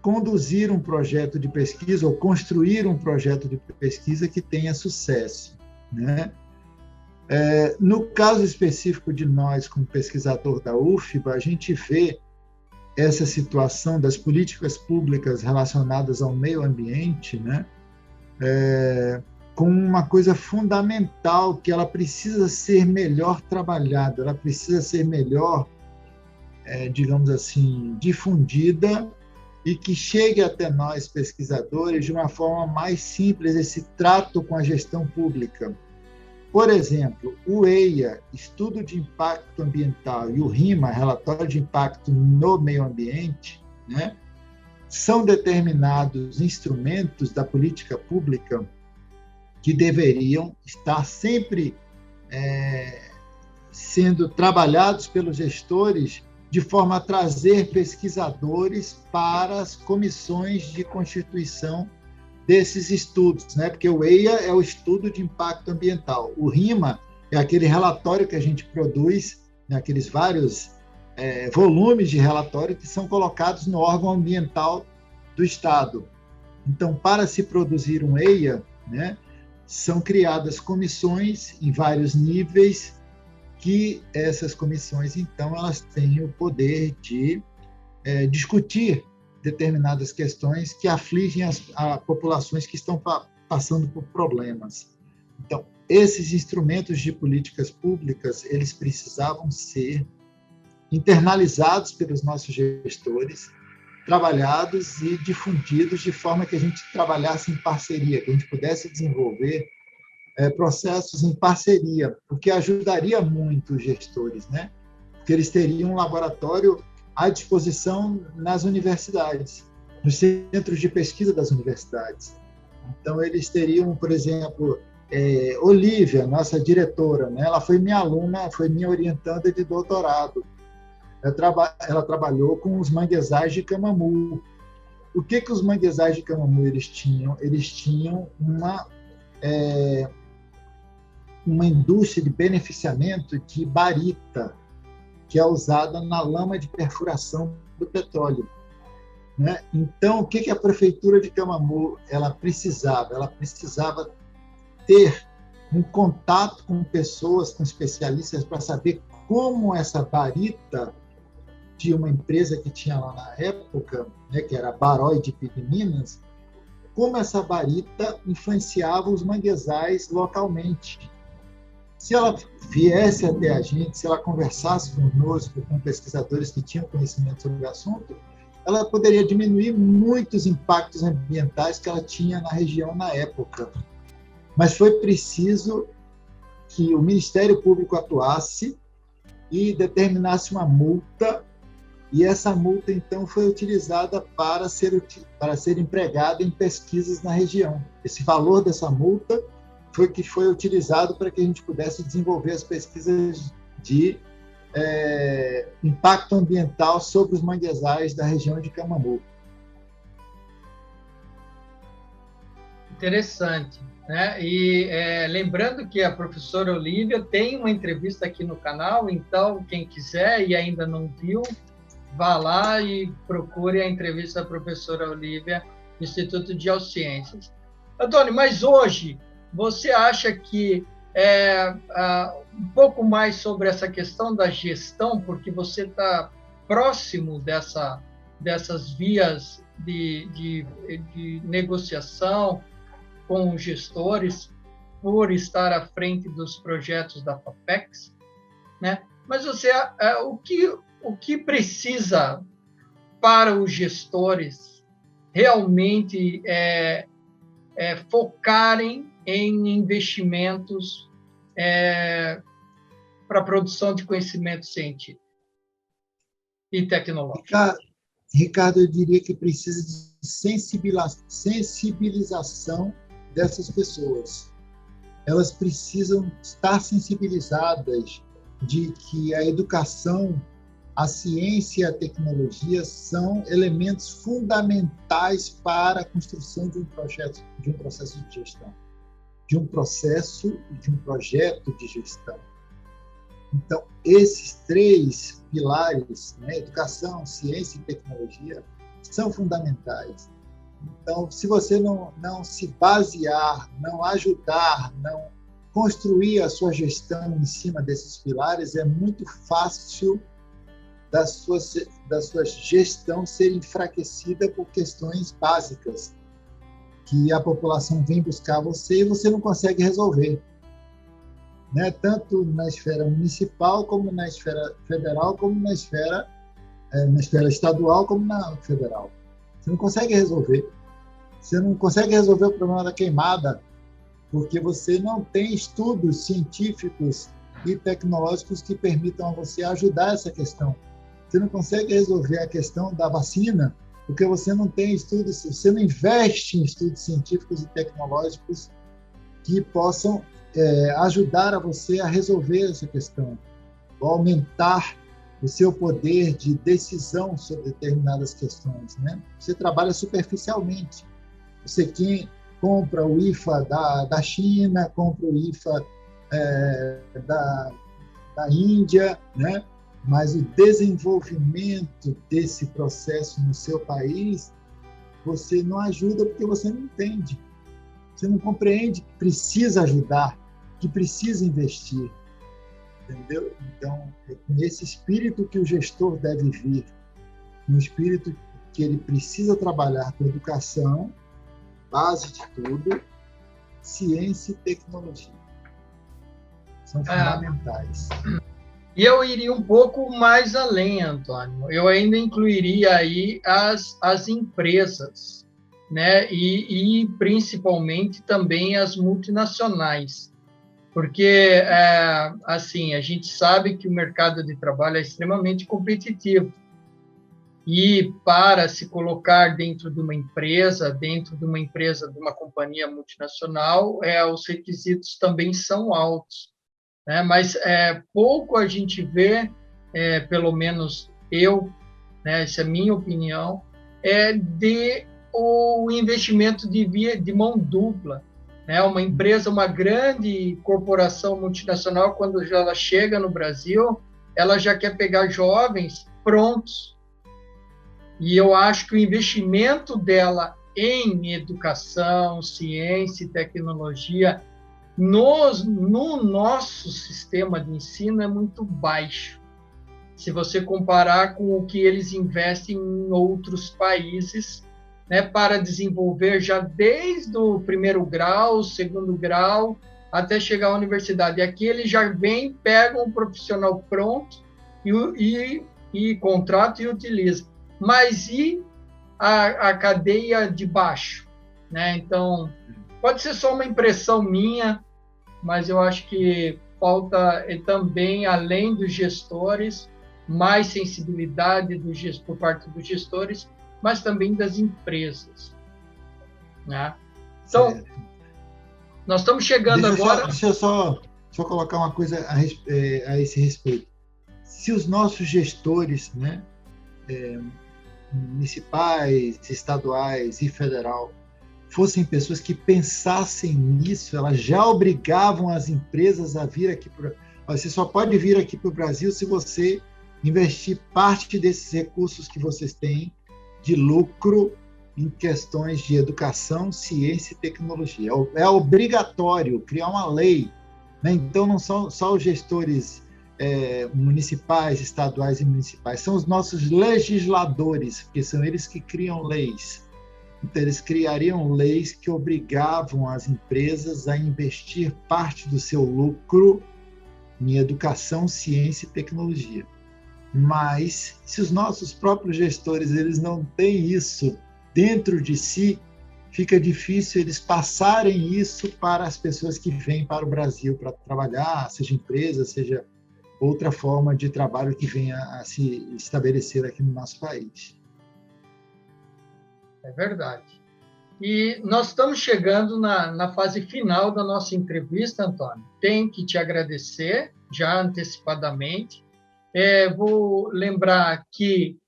Speaker 2: conduzir um projeto de pesquisa ou construir um projeto de pesquisa que tenha sucesso, né? No caso específico de nós, como pesquisador da UFBA, a gente vê essa situação das políticas públicas relacionadas ao meio ambiente, né, com uma coisa fundamental, que ela precisa ser melhor trabalhada, ela precisa ser melhor, digamos assim, difundida, e que chegue até nós, pesquisadores, de uma forma mais simples, esse trato com a gestão pública. Por exemplo, o EIA, Estudo de Impacto Ambiental, e o RIMA, Relatório de Impacto no Meio Ambiente, né, são determinados instrumentos da política pública que deveriam estar sempre sendo trabalhados pelos gestores de forma a trazer pesquisadores para as comissões de constituição desses estudos, né? Porque o EIA é o Estudo de Impacto Ambiental. O RIMA é aquele relatório que a gente produz, né? Aqueles vários volumes de relatório que são colocados no órgão ambiental do Estado. Então, para se produzir um EIA, né, são criadas comissões em vários níveis, que essas comissões, então, elas têm o poder de discutir determinadas questões que afligem as populações que estão passando por problemas. Então, esses instrumentos de políticas públicas, eles precisavam ser internalizados pelos nossos gestores, trabalhados e difundidos de forma que a gente trabalhasse em parceria, que a gente pudesse desenvolver processos em parceria, o que ajudaria muito os gestores, né? Porque eles teriam um laboratório à disposição nas universidades, nos centros de pesquisa das universidades. Então, eles teriam, por exemplo, Olívia, nossa diretora, né? Ela foi minha aluna, foi minha orientanda de doutorado. Ela trabalhou com os manguezais de Camamu. O que os manguezais de Camamu eles tinham? Eles tinham uma indústria de beneficiamento de barita, que é usada na lama de perfuração do petróleo, né? Então, o que a prefeitura de Camamu ela precisava? Ela precisava ter um contato com pessoas, com especialistas, para saber como essa barita de uma empresa que tinha lá na época, né, que era a Barói de Minas, como essa barita influenciava os manguezais localmente. Se ela viesse até a gente, se ela conversasse conosco, com pesquisadores que tinham conhecimento sobre o assunto, ela poderia diminuir muitos impactos ambientais que ela tinha na região na época. Mas foi preciso que o Ministério Público atuasse e determinasse uma multa, e essa multa, então, foi utilizada para ser empregada em pesquisas na região. Esse valor dessa multa foi utilizado para que a gente pudesse desenvolver as pesquisas de impacto ambiental sobre os manguezais da região de Camamu.
Speaker 1: Interessante, né? E lembrando que a professora Olívia tem uma entrevista aqui no canal, então quem quiser e ainda não viu, vá lá e procure a entrevista da professora Olívia do Instituto de Geociências. Antônio, mas hoje você acha que um pouco mais sobre essa questão da gestão, porque você está próximo dessas vias de negociação com os gestores, por estar à frente dos projetos da FAPEX, né? Mas o que precisa para os gestores realmente focarem em investimentos para a produção de conhecimento científico e tecnológico?
Speaker 2: Ricardo, eu diria que precisa de sensibilização dessas pessoas. Elas precisam estar sensibilizadas de que a educação, a ciência e a tecnologia são elementos fundamentais para a construção de um processo de gestão, de um projeto de gestão. Então, esses três pilares, né, educação, ciência e tecnologia, são fundamentais. Então, se você não se basear, não ajudar, não construir a sua gestão em cima desses pilares, é muito fácil da sua gestão ser enfraquecida por questões básicas que a população vem buscar você e você não consegue resolver, né? Tanto na esfera municipal, como na esfera federal, como na esfera estadual, como na federal. Você não consegue resolver. Você não consegue resolver o problema da queimada porque você não tem estudos científicos e tecnológicos que permitam a você ajudar essa questão. Você não consegue resolver a questão da vacina porque você não tem estudos, você não investe em estudos científicos e tecnológicos que possam ajudar a você a resolver essa questão, ou aumentar o seu poder de decisão sobre determinadas questões, né? Você trabalha superficialmente. Você compra o IFA da China, compra o IFA da Índia, né? Mas o desenvolvimento desse processo no seu país, você não ajuda porque você não entende. Você não compreende que precisa ajudar, que precisa investir. Entendeu? Então, é com esse espírito que o gestor deve vir, um espírito que ele precisa trabalhar com educação, base de tudo, ciência e tecnologia. São fundamentais.
Speaker 1: E eu iria um pouco mais além, Antônio. Eu ainda incluiria aí as empresas, né? E principalmente também as multinacionais. Porque, assim, a gente sabe que o mercado de trabalho é extremamente competitivo. E para se colocar dentro de uma empresa, de uma companhia multinacional, os requisitos também são altos, né? Mas pouco a gente vê, pelo menos eu, né, essa é a minha opinião, de o investimento de mão dupla. Uma empresa, uma grande corporação multinacional, quando ela chega no Brasil, ela já quer pegar jovens prontos. E eu acho que o investimento dela em educação, ciência e tecnologia no nosso sistema de ensino é muito baixo, se você comparar com o que eles investem em outros países, né, para desenvolver já desde o primeiro grau, segundo grau, até chegar à universidade. E aqui ele já vem, pega um profissional pronto e contrata e utiliza. Mas e a cadeia de baixo? Né? Então, pode ser só uma impressão minha, mas eu acho que falta também, além dos gestores, mais sensibilidade por parte dos gestores, mas também das empresas. Né? Então, certo. Nós estamos chegando agora...
Speaker 2: Deixa eu só colocar uma coisa a esse respeito. Se os nossos gestores, né, municipais, estaduais e federal, fossem pessoas que pensassem nisso, elas já obrigavam as empresas a vir aqui para... Você só pode vir aqui para o Brasil se você investir parte desses recursos que vocês têm de lucro em questões de educação, ciência e tecnologia. É obrigatório criar uma lei, né? Então, não são só os gestores municipais, estaduais e municipais, são os nossos legisladores, porque são eles que criam leis. Então, eles criariam leis que obrigavam as empresas a investir parte do seu lucro em educação, ciência e tecnologia. Mas, se os nossos próprios gestores eles não têm isso dentro de si, fica difícil eles passarem isso para as pessoas que vêm para o Brasil para trabalhar, seja empresa, seja outra forma de trabalho que venha a se estabelecer aqui no nosso país.
Speaker 1: É verdade. E nós estamos chegando na fase final da nossa entrevista, Antônio. Tenho que te agradecer já antecipadamente. Vou lembrar que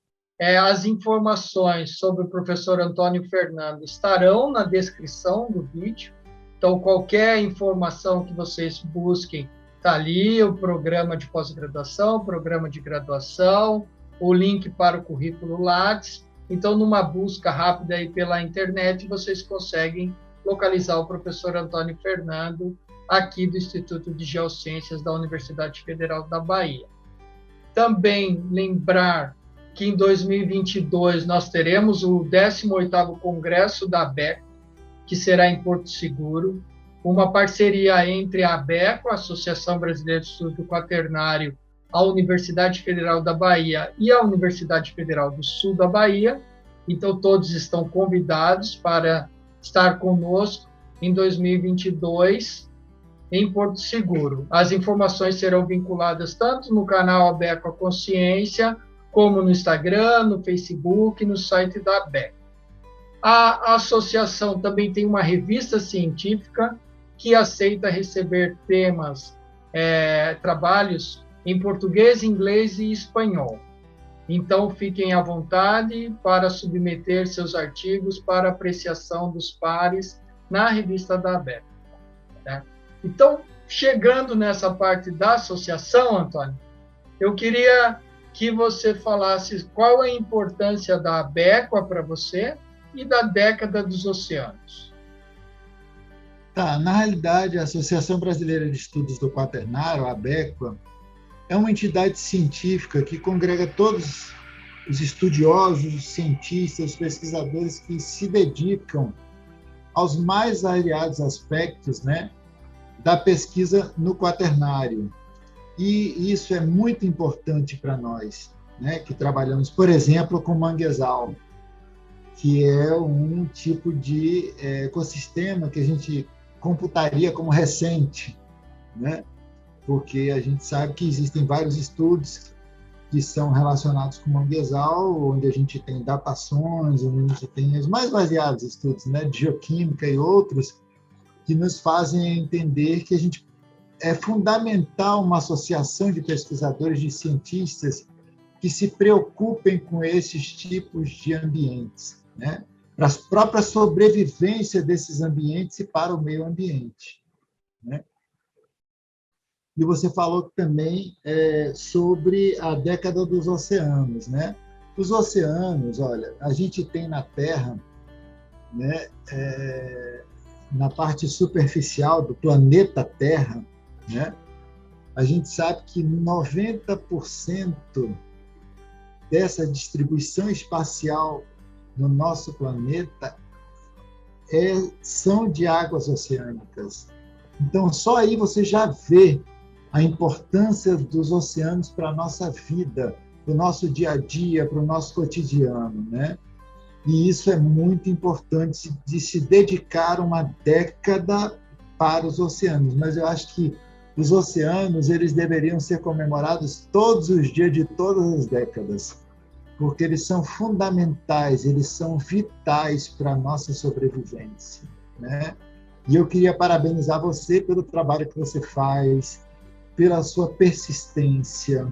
Speaker 1: as informações sobre o professor Antônio Fernando estarão na descrição do vídeo. Então, qualquer informação que vocês busquem, está ali o programa de pós-graduação, o programa de graduação, o link para o currículo Lattes. Então, numa busca rápida aí pela internet, vocês conseguem localizar o professor Antônio Fernando, aqui do Instituto de Geociências da Universidade Federal da Bahia. Também lembrar que em 2022 nós teremos o 18º Congresso da ABECO, que será em Porto Seguro, uma parceria entre a ABECO, a Associação Brasileira de Estudos do Quaternário, a Universidade Federal da Bahia e a Universidade Federal do Sul da Bahia. Então, todos estão convidados para estar conosco em 2022 em Porto Seguro. As informações serão vinculadas tanto no canal ABECO A Consciência, como no Instagram, no Facebook, no site da ABECO. A associação também tem uma revista científica que aceita receber temas, trabalhos em português, inglês e espanhol. Então, fiquem à vontade para submeter seus artigos para apreciação dos pares na revista da ABECO. Né? Então, chegando nessa parte da associação, Antônio, eu queria que você falasse qual a importância da ABECO para você e da década dos oceanos.
Speaker 2: Tá, na realidade, a Associação Brasileira de Estudos do Quaternário, a ABECO, é uma entidade científica que congrega todos os estudiosos, os cientistas, os pesquisadores que se dedicam aos mais variados aspectos, né, da pesquisa no quaternário. E isso é muito importante para nós, né, que trabalhamos, por exemplo, com manguezal, que é um tipo de ecossistema que a gente computaria como recente, né? Porque a gente sabe que existem vários estudos que são relacionados com o manguezal, onde a gente tem datações, onde a gente tem os mais variados estudos, né, de geoquímica e outros, que nos fazem entender que é fundamental uma associação de pesquisadores, de cientistas, que se preocupem com esses tipos de ambientes, né, para a própria sobrevivência desses ambientes e para o meio ambiente, né? E você falou também sobre a década dos oceanos, né? Os oceanos, olha, a gente tem na Terra, né, na parte superficial do planeta Terra, né, a gente sabe que 90% dessa distribuição espacial no nosso planeta são de águas oceânicas. Então, só aí você já vê a importância dos oceanos para a nossa vida, para o nosso dia a dia, para o nosso cotidiano, né? E isso é muito importante de se dedicar uma década para os oceanos. Mas eu acho que os oceanos eles deveriam ser comemorados todos os dias de todas as décadas, porque eles são fundamentais, eles são vitais para a nossa sobrevivência, né? E eu queria parabenizar você pelo trabalho que você faz, pela sua persistência,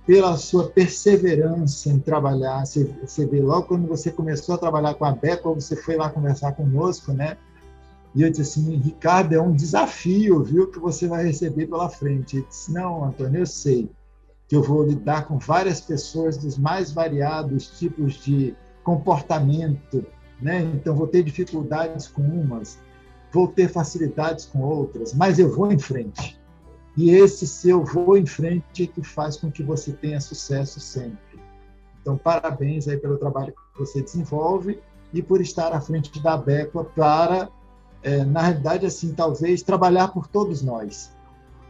Speaker 2: pela sua perseverança em trabalhar. Você vê, logo quando você começou a trabalhar com a Beco, você foi lá conversar conosco, né? E eu disse assim, Ricardo, é um desafio, viu, que você vai receber pela frente. Ele disse, não, Antônio, eu sei que eu vou lidar com várias pessoas dos mais variados tipos de comportamento, né? Então vou ter dificuldades com umas, vou ter facilidades com outras, mas eu vou em frente. E esse seu vou em frente é que faz com que você tenha sucesso sempre. Então, parabéns aí pelo trabalho que você desenvolve e por estar à frente da Becla para, na realidade, assim, talvez trabalhar por todos nós,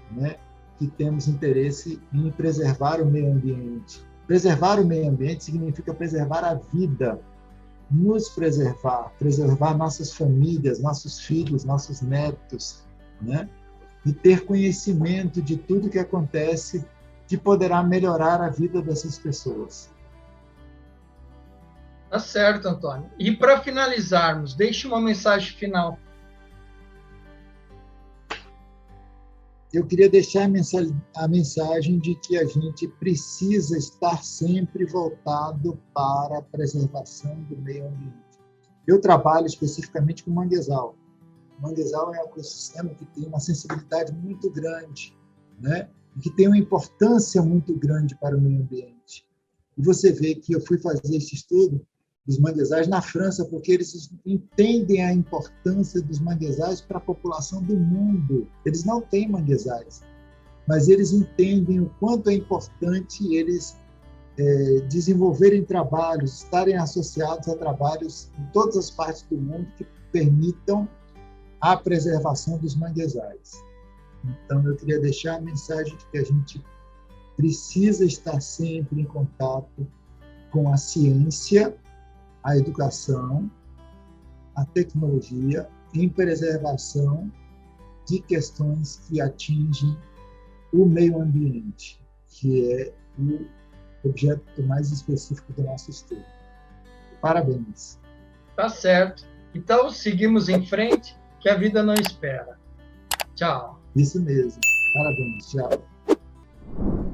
Speaker 2: né, que temos interesse em preservar o meio ambiente. Preservar o meio ambiente significa preservar a vida, nos preservar, preservar nossas famílias, nossos filhos, nossos netos, né? E ter conhecimento de tudo que acontece, que poderá melhorar a vida dessas pessoas.
Speaker 1: Tá certo, Antônio. E para finalizarmos, deixe uma mensagem final.
Speaker 2: Eu queria deixar a mensagem de que a gente precisa estar sempre voltado para a preservação do meio ambiente. Eu trabalho especificamente com manguezal. O manguezal é um ecossistema que tem uma sensibilidade muito grande, né? E que tem uma importância muito grande para o meio ambiente. E você vê que eu fui fazer esse estudo dos manguezais na França, porque eles entendem a importância dos manguezais para a população do mundo. Eles não têm manguezais, mas eles entendem o quanto é importante eles desenvolverem trabalhos, estarem associados a trabalhos em todas as partes do mundo que permitam a preservação dos manguezais. Então, eu queria deixar a mensagem de que a gente precisa estar sempre em contato com a ciência, a educação, a tecnologia, em preservação de questões que atingem o meio ambiente, que é o objeto mais específico do nosso estudo. Parabéns.
Speaker 1: Tá certo. Então, seguimos em frente, que a vida não espera. Tchau.
Speaker 2: Isso mesmo. Parabéns. Tchau.